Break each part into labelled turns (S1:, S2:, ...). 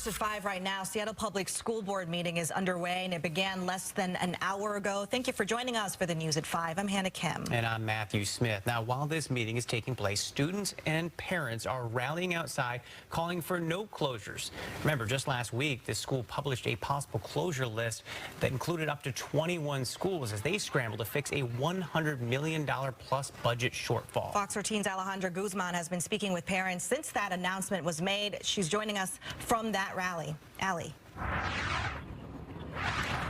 S1: First at 5 right now, Seattle Public School Board meeting is underway, and it began less than an hour ago. Thank you for joining us for the news at 5. I'm Hannah Kim.
S2: And I'm Matthew Smith. Now, while this meeting is taking place, students and parents are rallying outside, calling for no closures. Remember, just last week, the school published a possible closure list that included up to 21 schools as they scramble to fix a $100 million plus budget shortfall. Fox 13's Alejandra Guzman has been speaking with parents since that announcement was made. She's joining us from that rally. Allie.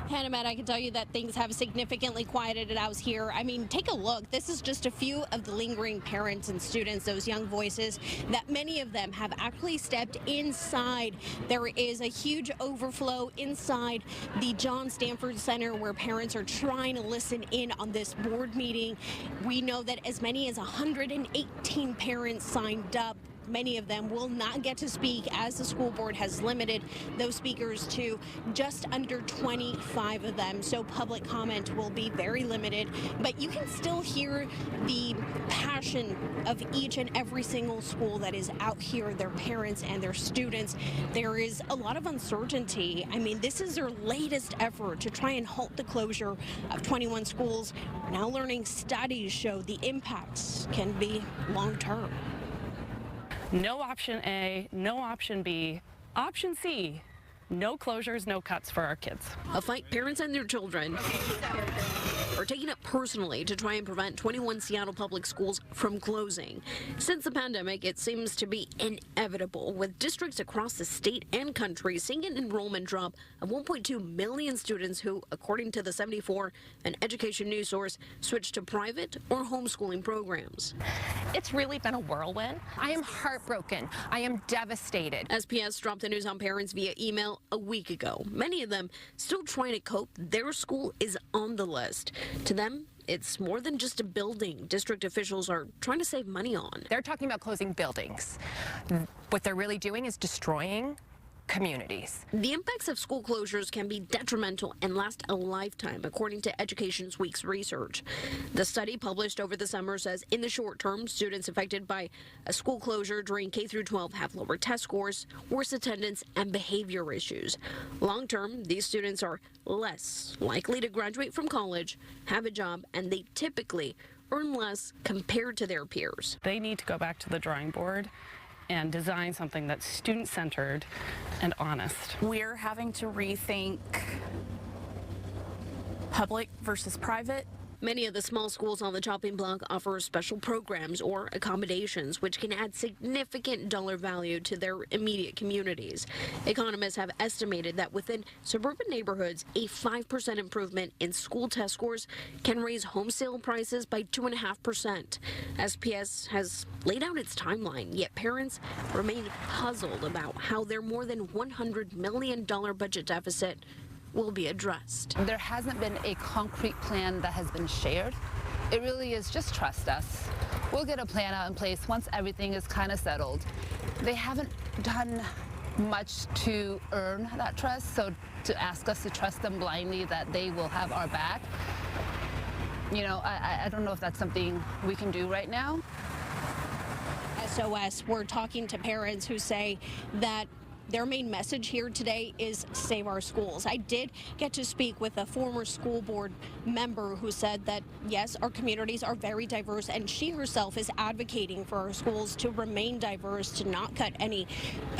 S3: Hannah, Matt, I can tell you that things have significantly quieted out here. I mean, take a look. This is just a few of the lingering parents and students, those young voices, that many of them have actually stepped inside. There is a huge overflow inside the John Stanford Center where parents are trying to listen in on this board meeting. We know that as many as 118 parents signed up. Many of them will not get to speak as the school board has limited those speakers to just under 25 of them. So public comment will be very limited, but you can still hear the passion of each and every single school that is out here, their parents and their students. There is a lot of uncertainty. I mean, this is their latest effort to try and halt the closure of 21 schools. We're now learning studies show the impacts can be long term.
S4: No option A, no option B. Option C, no closures, no cuts for our kids.
S3: A fight parents and their children are taking up personally to try and prevent 21 Seattle public schools from closing. Since the pandemic, it seems to be inevitable, with districts across the state and country seeing an enrollment drop of 1.2 million students who, according to the 74, an education news source, switched to private or homeschooling programs.
S5: It's really been a whirlwind. I am heartbroken. I am devastated.
S3: SPS dropped the news on parents via email a week ago. Many of them still trying to cope. Their school is on the list. To them, it's more than just a building district officials are trying to save money on.
S5: They're talking about closing buildings. What they're really doing is destroying communities.
S3: The impacts of school closures can be detrimental and last a lifetime, according to Education Week's research. The study published over the summer says in the short term, students affected by a school closure during K-12 have lower test scores, worse attendance, and behavior issues. Long term, these students are less likely to graduate from college, have a job, and they typically earn less compared to their peers.
S4: They need to go back to the drawing board and design something that's student-centered and honest.
S6: We're having to rethink public versus private.
S3: Many of the small schools on the chopping block offer special programs or accommodations, which can add significant dollar value to their immediate communities. Economists have estimated that within suburban neighborhoods, a 5% improvement in school test scores can raise home sale prices by 2.5%. SPS has laid out its timeline, yet parents remain puzzled about how their more than $100 million budget deficit will be addressed.
S7: There hasn't been a concrete plan that has been shared. It really is just trust us. We'll get a plan out in place once everything is kind of settled. They haven't done much to earn that trust, so to ask us to trust them blindly that they will have our back, you know, I don't know if that's something we can do right now.
S3: SOS, we're talking to parents who say that their main message here today is save our schools. I did get to speak with a former school board member who said that, yes, our communities are very diverse, and she herself is advocating for our schools to remain diverse, to not cut any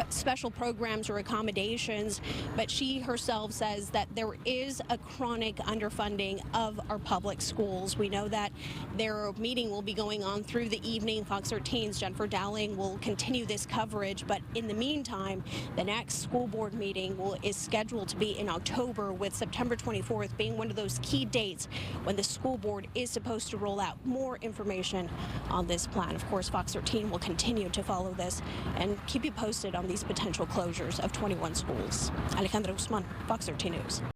S3: special programs or accommodations. But she herself says that there is a chronic underfunding of our public schools. We know that their meeting will be going on through the evening. Fox 13's Jennifer Dowling will continue this coverage, but in the meantime, the next school board meeting is scheduled to be in October, with September 24th being one of those key dates when the school board is supposed to roll out more information on this plan. Of course, Fox 13 will continue to follow this and keep you posted on these potential closures of 21 schools. Alejandra Guzman, Fox 13 News.